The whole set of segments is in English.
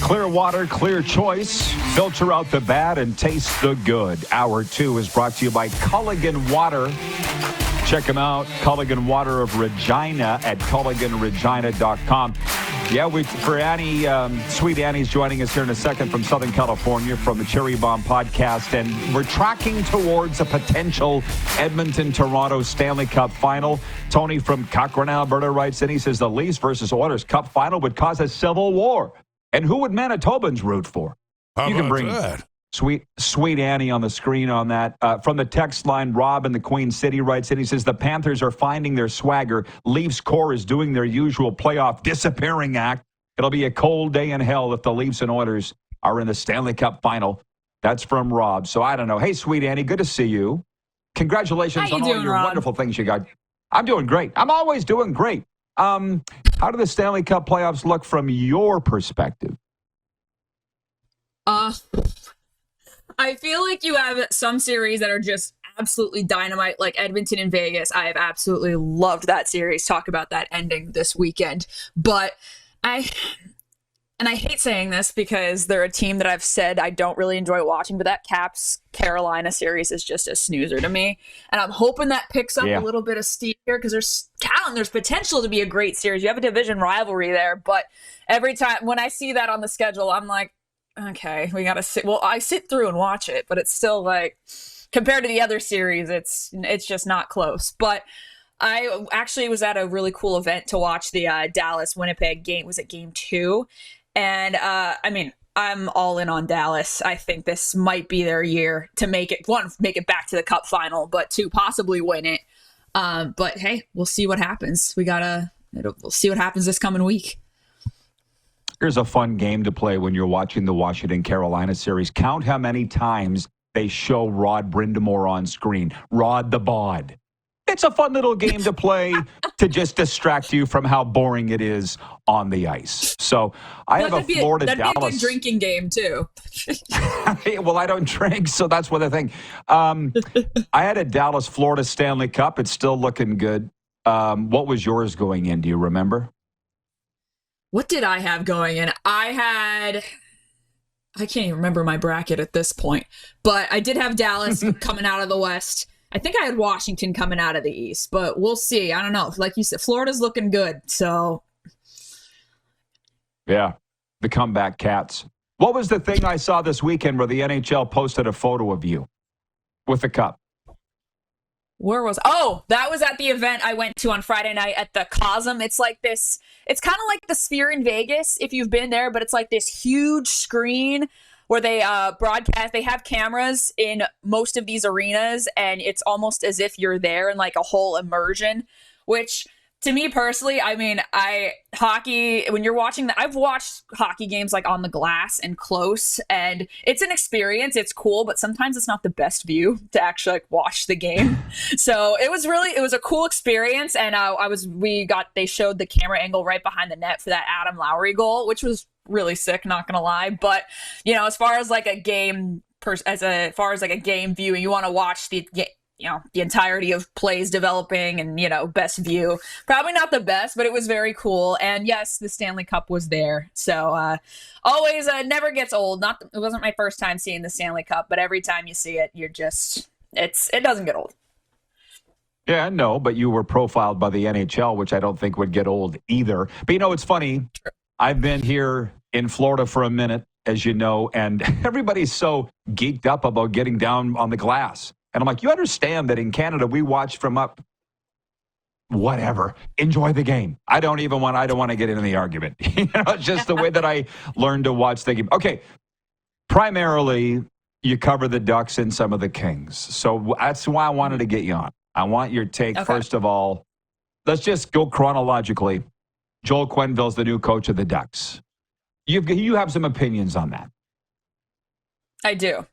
Clear water, clear choice. Filter out the bad and taste the good. Hour 2 is brought to you by Culligan Water. Check them out, Culligan Water of Regina at culliganregina.com. Yeah, for Annie, Sweet Annie's joining us here in a second from Southern California from the Cherry Bomb podcast. And we're tracking towards a potential Edmonton-Toronto Stanley Cup final. Tony from Cochrane, Alberta writes in, he says the Leafs versus Oilers Cup final would cause a civil war. And who would Manitobans root for? How you can bring that? Sweet Annie on the screen on that. From the text line, Rob in the Queen City writes in, he says, the Panthers are finding their swagger. Leafs core is doing their usual playoff disappearing act. It'll be a cold day in hell if the Leafs and Oilers are in the Stanley Cup final. That's from Rob. So I don't know. Hey, Sweet Annie, good to see you. Congratulations on all your wonderful things you got. I'm doing great. I'm always doing great. How do the Stanley Cup playoffs look from your perspective? I feel like you have some series that are just absolutely dynamite, like Edmonton and Vegas. I have absolutely loved that series. Talk about that ending this weekend. But I hate saying this because they're a team that I've said I don't really enjoy watching, but that Caps Carolina series is just a snoozer to me. And I'm hoping that picks up a little bit of steam here because there's talent. There's potential to be a great series. You have a division rivalry there, but every time when I see that on the schedule, I'm like, okay, we got to sit. Well, I sit through and watch it, but it's still like, compared to the other series, it's just not close. But I actually was at a really cool event to watch the Dallas-Winnipeg game. Was it game 2? And I mean, I'm all in on Dallas. I think this might be their year to make it back to the Cup final, but 2, possibly win it. But hey, we'll see what happens. We'll see what happens this coming week. Here's a fun game to play when you're watching the Washington-Carolina series. Count how many times they show Rod Brindamore on screen. Rod the Bod. It's a fun little game to play to just distract you from how boring it is on the ice. So I have a Florida-Dallas. That'd be a good drinking game, too. Well, I don't drink, so that's what I think. I had a Dallas-Florida Stanley Cup. It's still looking good. What was yours going in? Do you remember? What did I have going in? I can't even remember my bracket at this point, but I did have Dallas coming out of the West. I think I had Washington coming out of the East, but we'll see. I don't know. Like you said, Florida's looking good, so. Yeah, the comeback Cats. What was the thing I saw this weekend where the NHL posted a photo of you with the cup? Where was? Oh, that was at the event I went to on Friday night at the Cosm. It's like this. It's kind of like the Sphere in Vegas, if you've been there, but it's like this huge screen where they broadcast. They have cameras in most of these arenas, and it's almost as if you're there in like a whole immersion, which to me personally, I mean, hockey, when you're watching I've watched hockey games like on the glass and close, and it's an experience. It's cool, but sometimes it's not the best view to actually like watch the game. So it was a cool experience. And they showed the camera angle right behind the net for that Adam Lowry goal, which was really sick, not gonna lie. But as far as like a game, viewing, you want to watch the entirety of plays developing and, best view. Probably not the best, but it was very cool. And yes, the Stanley Cup was there. So always never gets old. It wasn't my first time seeing the Stanley Cup, but every time you see it, it doesn't get old. Yeah, no, but you were profiled by the NHL, which I don't think would get old either. But it's funny. I've been here in Florida for a minute, as you know, and everybody's so geeked up about getting down on the glass. And I'm like, you understand that in Canada, we watch from up, whatever, enjoy the game. I don't want to get into the argument. It's just the way that I learned to watch the game. Okay, primarily, you cover the Ducks and some of the Kings. So that's why I wanted to get you on. I want your take, First of all. Let's just go chronologically. Joel Quenneville's the new coach of the Ducks. You have some opinions on that. I do.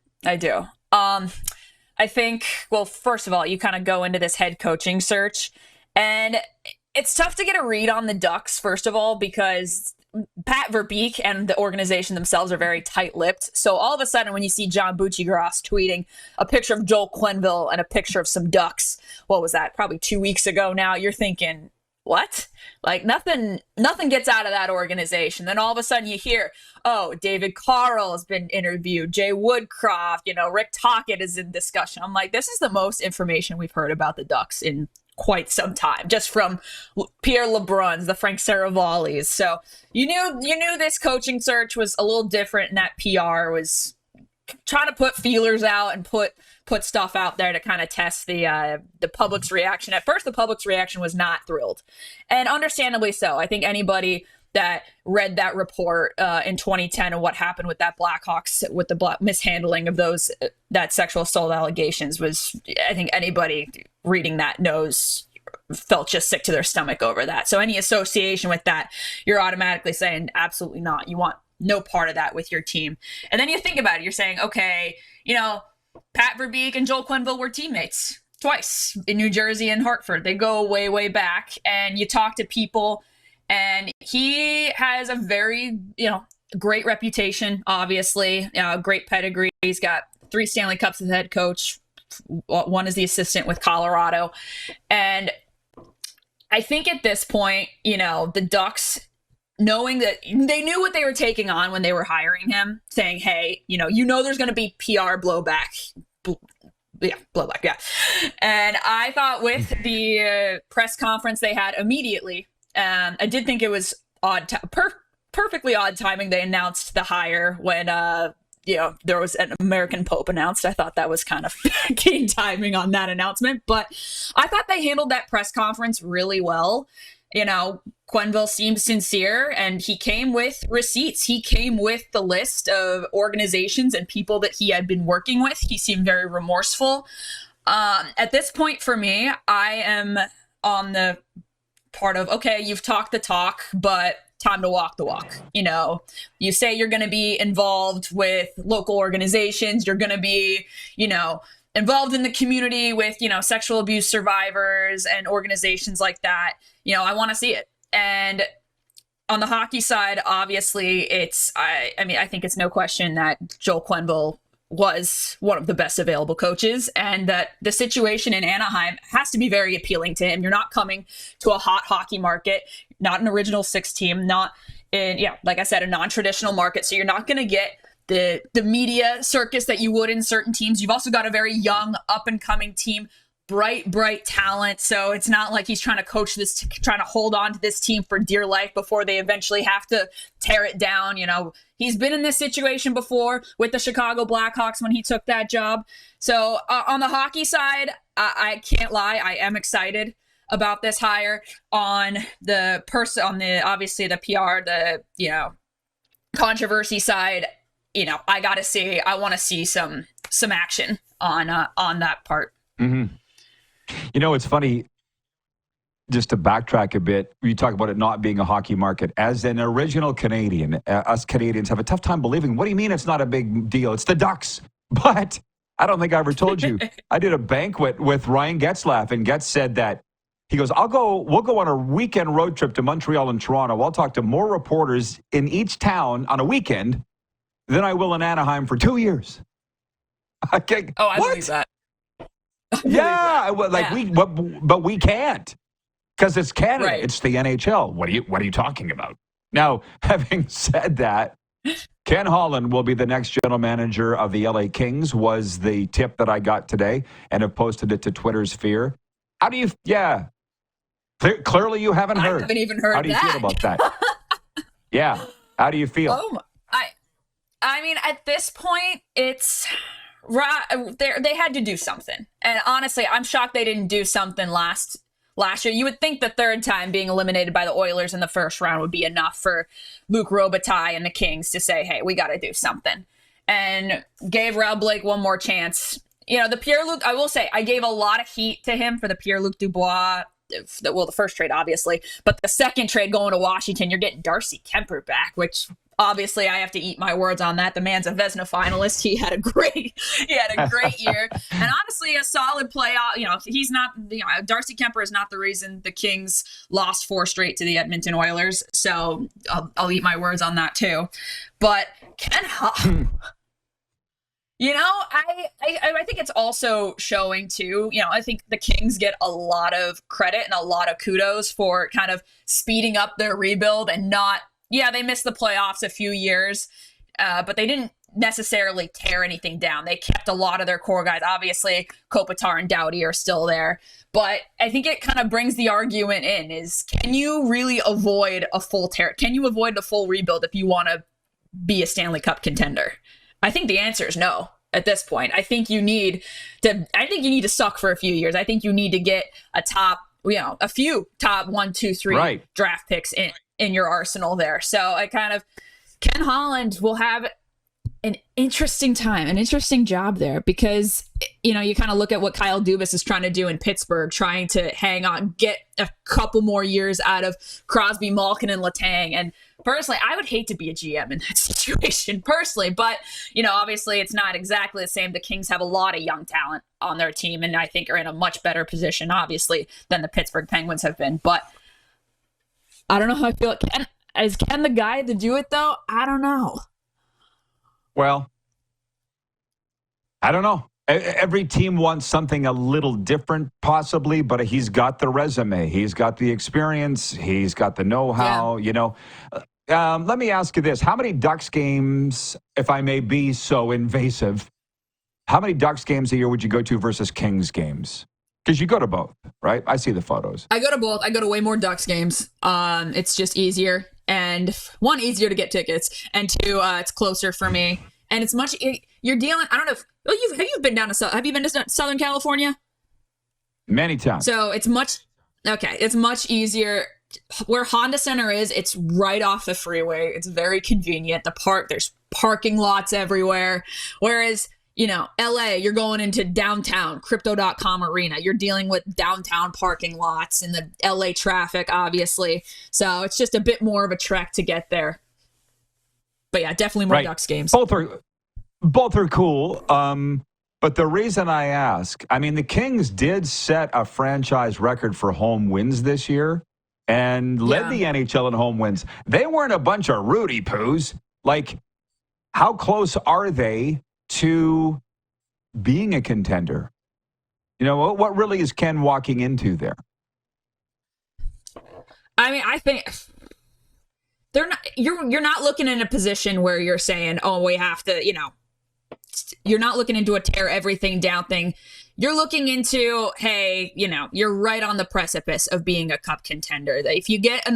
I think, well, first of all, you kind of go into this head coaching search, and it's tough to get a read on the Ducks, first of all, because Pat Verbeek and the organization themselves are very tight-lipped. So all of a sudden, when you see John Buccigross tweeting a picture of Joel Quenneville and a picture of some Ducks, what was that, probably 2 weeks ago now, you're thinking, what? Like nothing gets out of that organization. Then all of a sudden you hear, oh, David Carl has been interviewed, Jay Woodcroft, Rick Tocchet is in discussion. I'm like, this is the most information we've heard about the Ducks in quite some time, just from Pierre LeBrun's, the Frank Saravalli's. So you knew this coaching search was a little different, and that PR was trying to put feelers out and put stuff out there to kind of test the public's reaction. At first, the public's reaction was not thrilled, and understandably so. I think anybody that read that report in 2010 and what happened with that Blackhawks, with the mishandling of those that sexual assault allegations, was, I think anybody reading that felt just sick to their stomach over that. So any association with that, you're automatically saying absolutely not. You want no part of that with your team. And then you think about it, you're saying, okay, Pat Verbeek and Joel Quenneville were teammates twice in New Jersey and Hartford. They go way, way back. And you talk to people, and he has a very, great reputation, obviously, great pedigree. He's got 3 Stanley Cups as head coach. One is the assistant with Colorado. And I think at this point, the Ducks, knowing that they knew what they were taking on when they were hiring him, saying, hey, there's going to be PR blowback. Blowback, yeah. And I thought with the press conference they had immediately, I did think it was perfectly odd timing. They announced the hire when, there was an American Pope announced. I thought that was kind of key timing on that announcement. But I thought they handled that press conference really well. Quenneville seemed sincere, and he came with receipts. He came with the list of organizations and people that he had been working with. He seemed very remorseful. At this point for me, I am on the part of, okay, you've talked the talk, but time to walk the walk. You say you're going to be involved with local organizations. You're going to be, involved in the community with, sexual abuse survivors and organizations like that. I want to see it. And on the hockey side, obviously, I think it's no question that Joel Quenneville was one of the best available coaches, and that the situation in Anaheim has to be very appealing to him. You're not coming to a hot hockey market, not an original 6 team, not in, like I said, a non-traditional market. So you're not going to get the media circus that you would in certain teams. You've also got a very young, up-and-coming team, bright talent. So it's not like he's trying to coach this, trying to hold on to this team for dear life before they eventually have to tear it down. He's been in this situation before with the Chicago Blackhawks when he took that job. So on the hockey side, I can't lie, I am excited about this hire. On the obviously the PR, the controversy side, I want to see some action on that part. Mm-hmm. It's funny, just to backtrack a bit, you talk about it not being a hockey market. As an original Canadian, us Canadians have a tough time believing, what do you mean it's not a big deal? It's the Ducks. But I don't think I ever told you. I did a banquet with Ryan Getzlaff, and Getz said that, he goes, we'll go on a weekend road trip to Montreal and Toronto. I'll talk to more reporters in each town on a weekend than I will in Anaheim for 2 years. I believe that. But we can't, because it's Canada. Right. It's the NHL. What are you talking about? Now, having said that, Ken Holland will be the next general manager of the LA Kings, was the tip that I got today, and have posted it to Twitter's sphere. How do you? Yeah, clearly you haven't heard. I haven't even heard. How do you feel about that? Yeah. How do you feel? I mean, at this point, it's. They had to do something. And honestly, I'm shocked they didn't do something last year. You would think the third time being eliminated by the Oilers in the first round would be enough for Luc Robitaille and the Kings to say, hey, we got to do something. And gave Rob Blake one more chance. The Pierre-Luc, I will say, I gave a lot of heat to him for the Pierre-Luc Dubois, the first trade, obviously. But the second trade going to Washington, you're getting Darcy Kemper back, which obviously I have to eat my words on that. The man's a Vezina finalist. He had a great year. And honestly, a solid playoff. He's not, Darcy Kemper is not the reason the Kings lost 4 straight to the Edmonton Oilers. So I'll eat my words on that too. But Ken Holland, I think it's also showing too, I think the Kings get a lot of credit and a lot of kudos for kind of speeding up their rebuild and they missed the playoffs a few years, but they didn't necessarily tear anything down. They kept a lot of their core guys. Obviously, Kopitar and Doughty are still there, but I think it kind of brings the argument in is, can you really avoid a full tear? Can you avoid the full rebuild if you want to be a Stanley Cup contender? I think the answer is no at this point. I think you need to suck for a few years. I think you need to get a few top 1, 2, 3 draft picks in your arsenal there. So Ken Holland will have an interesting time, an interesting job there, because, you kind of look at what Kyle Dubas is trying to do in Pittsburgh, trying to hang on, get a couple more years out of Crosby, Malkin, and Letang. And personally, I would hate to be a GM in that situation personally, but, obviously it's not exactly the same. The Kings have a lot of young talent on their team, and I think are in a much better position, obviously, than the Pittsburgh Penguins have been. But I don't know how I feel. Is Ken the guy to do it, though? I don't know. Well, I don't know. Every team wants something a little different, possibly, but he's got the resume. He's got the experience. He's got the know-how, Let me ask you this. How many Ducks games, if I may be so invasive, how many Ducks games a year would you go to versus Kings games? Because you go to both, right? I see the photos. I go to both. I go to way more Ducks games. It's just easier. And one, easier to get tickets, and two, it's closer for me. And it's much. You're dealing. I don't know if you've been down to. Have you been to Southern California? Many times. So it's much. Okay, it's much easier. Where Honda Center is, it's right off the freeway. It's very convenient. There's parking lots everywhere. Whereas, LA, you're going into downtown, Crypto.com Arena. You're dealing with downtown parking lots and the LA traffic, obviously. So it's just a bit more of a trek to get there. But yeah, definitely more Ducks games. Both are cool. But the reason I ask, the Kings did set a franchise record for home wins this year and led the NHL in home wins. They weren't a bunch of Rudy poos. Like, how close are they to being a contender? What really is Ken walking into there? I think they're not. You're not looking in a position where you're saying, "Oh, we have to." You're not looking into a tear everything down thing. You're looking into, hey, you're right on the precipice of being a cup contender. If you get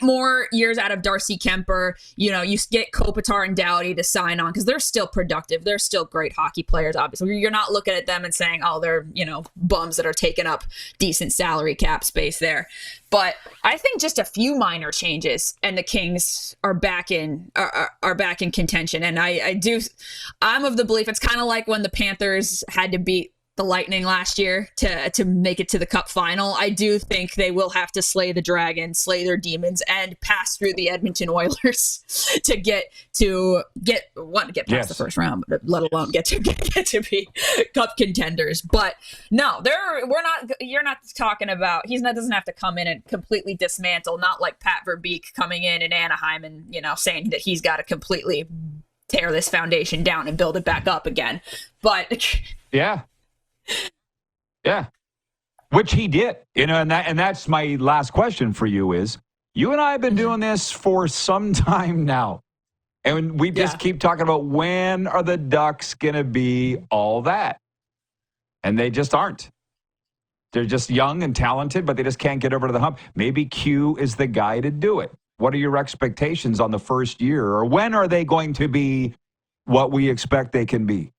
more years out of Darcy Kemper, you get Kopitar and Doughty to sign on because they're still productive. They're still great hockey players, obviously. You're not looking at them and saying, oh, they're, bums that are taking up decent salary cap space there. But I think just a few minor changes and the Kings are back in contention. And I'm of the belief it's kind of like when the Panthers had to beat the Lightning last year to make it to the Cup final. I do think they will have to slay the dragon, slay their demons, and pass through the Edmonton Oilers to get past the first round, but let alone get to be Cup contenders. But no, you're not talking about. Doesn't have to come in and completely dismantle. Not like Pat Verbeek coming in Anaheim and saying that he's got to completely tear this foundation down and build it back up again. But yeah. Yeah, which he did, and that's my last question for you is, you and I have been doing this for some time now, and we just keep talking about when are the Ducks going to be all that, and they just aren't. They're just young and talented, but they just can't get over to the hump. Maybe Q is the guy to do it. What are your expectations on the first year, or when are they going to be what we expect they can be?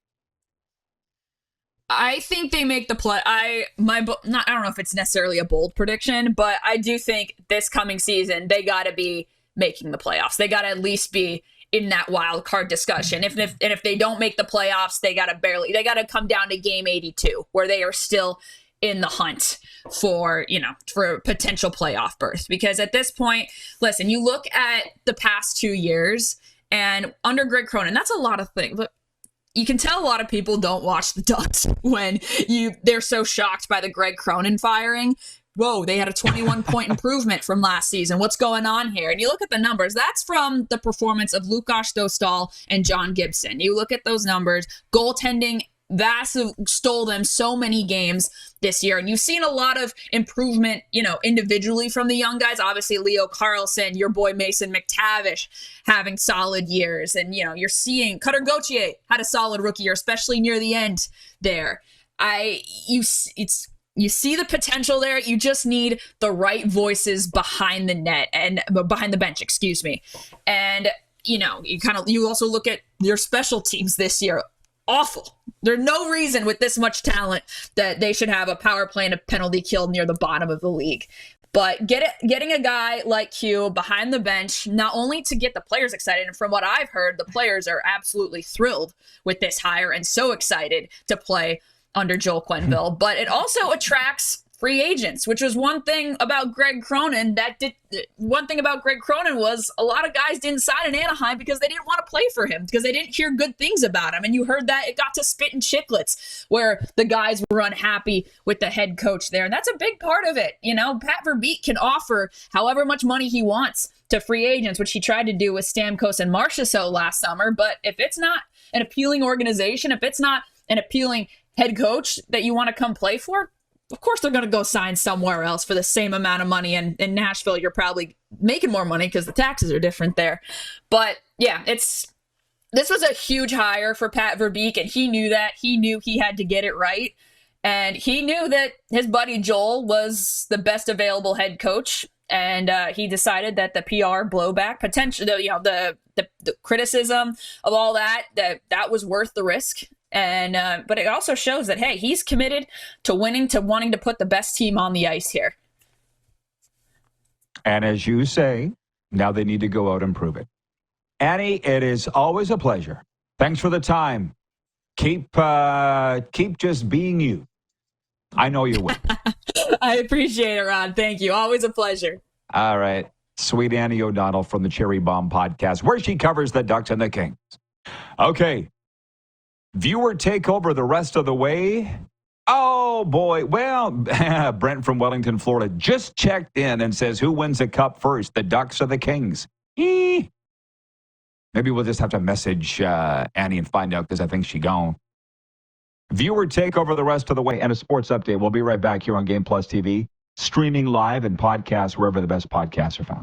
I think they make the play. I don't know if it's necessarily a bold prediction, but I do think this coming season they got to be making the playoffs. They got to at least be in that wild card discussion. If they don't make the playoffs, they got to come down to game 82 where they are still in the hunt for a potential playoff berth. Because at this point, listen, you look at the past 2 years and under Greg Cronin, that's a lot of things. You can tell a lot of people don't watch the Ducks when they're so shocked by the Greg Cronin firing. whoa, they had a 21-point improvement from last season. What's going on here? And you look at the numbers. That's from the performance of Lukas Dostal and John Gibson. You look at those numbers. Goaltending, Vass stole them so many games this year. And you've seen a lot of improvement, individually from the young guys. Obviously, Leo Carlson, your boy Mason McTavish having solid years. And, you're seeing Cutter Gauthier had a solid rookie year, especially near the end there. You see the potential there. You just need the right voices behind the net and behind the bench, excuse me. And, you also look at your special teams this year. Awful. There's no reason with this much talent that they should have a power play and a penalty kill near the bottom of the league. But getting a guy like Q behind the bench, not only to get the players excited, and from what I've heard, the players are absolutely thrilled with this hire and so excited to play under Joel Quenneville, but it also attracts free agents, which was one thing about Greg Cronin was a lot of guys didn't sign in Anaheim because they didn't want to play for him, because they didn't hear good things about him. And you heard that it got to spit and chicklets where the guys were unhappy with the head coach there. And that's a big part of it. Pat Verbeek can offer however much money he wants to free agents, which he tried to do with Stamkos and Marchessault last summer. But if it's not an appealing organization, if it's not an appealing head coach that you want to come play for, of course they're going to go sign somewhere else for the same amount of money. And in Nashville, you're probably making more money because the taxes are different there. But yeah, this was a huge hire for Pat Verbeek, and he knew that. He knew he had to get it right. And he knew that his buddy Joel was the best available head coach. And he decided that the PR blowback, potential, the criticism of all that was worth the risk. And but it also shows that, hey, he's committed to winning, to wanting to put the best team on the ice here. And as you say, now they need to go out and prove it. Annie, it is always a pleasure. Thanks for the time. Keep just being you. I know you will. I appreciate it, Ron. Thank you. Always a pleasure. All right. Sweet Annie O'Donnell from the Cherry Bomb podcast, where she covers the Ducks and the Kings. Okay. Viewer takeover the rest of the way. Oh, boy. Well, Brent from Wellington, Florida, just checked in and says, who wins the cup first, the Ducks or the Kings? Maybe we'll just have to message Annie and find out, because I think she's gone. Viewer takeover the rest of the way and a sports update. We'll be right back here on Game Plus TV, streaming live and podcasts wherever the best podcasts are found.